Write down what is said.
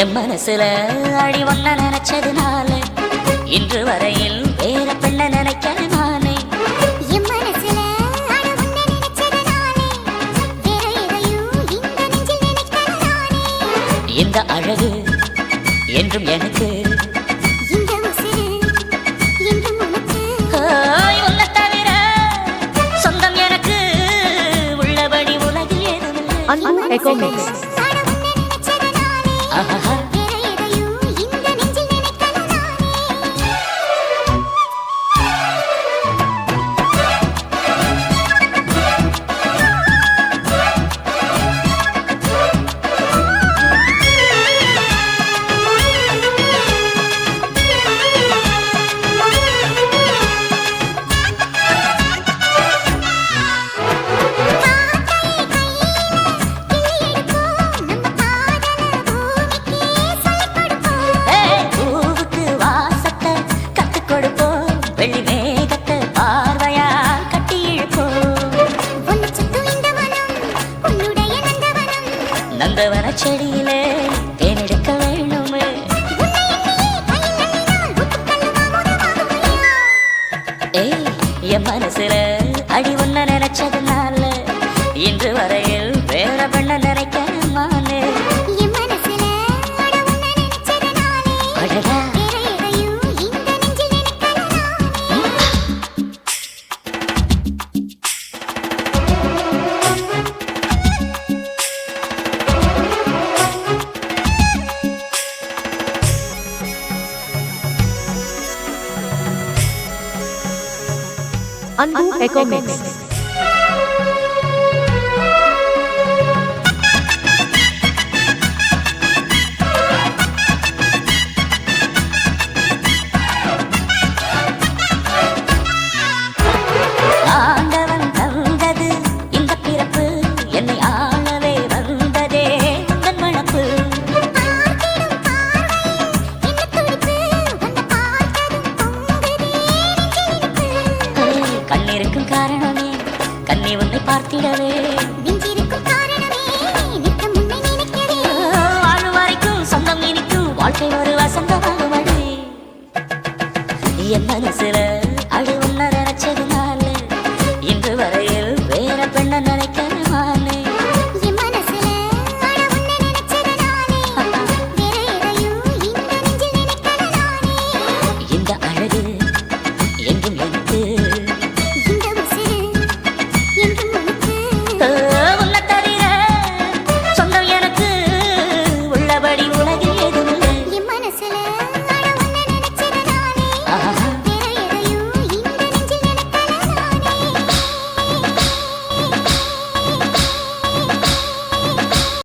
என் மனசுல அடி ஒன்ன நினைச்சதுனால இன்று வரையில் வேற பெண்ண நினைக்கிற நானே. என் மனசுல அடி ஒன்ன நினைச்சதுனால வேற எதையும் இந்த நெஞ்சில் நினைக்கிற நானே. இந்த அழகு என்றும் எனக்கு, இந்த உசிறு என்றும் உனக்கு. உன்னை தவிர சொந்தம் எனக்கு உள்ளபடி உலகில் ஏதுமில்லை. Echo Mix. அடி ஒன்ன நினைச்சதுனால ஆஹா. வேற எதையும் இந்த நெஞ்சில் நினைக்கிற நானே. பூவுக்கு வாசத்தை கத்துக் கொடுப்போம், வெள்ளி மேகத்தை பார்வையா கட்டி இழுப்போம். நந்தவன செடியிலே தேனெடுக்க வேணுமே. ஏய், என் மனசுல அடி ஒன்ன நினைச்சதுனால இன்று வரையில் வேற பெண்ண நினைக்கிறேன் நானு. அடடா. Echo Mix. ஆண்டவன் தந்தது இந்த பிறப்பு, என்னை ஆளவே வந்ததே உந்தன் வளப்பு. கண்ணிருக்கும் காரணமே கண்ணி உன்னை பார்த்திடவே, வாழும் வரைக்கும் சொந்தம் இனிக்கும் வாழ்க்கை ஒரு வசந்தமாகும். என் மனசுல அழுவ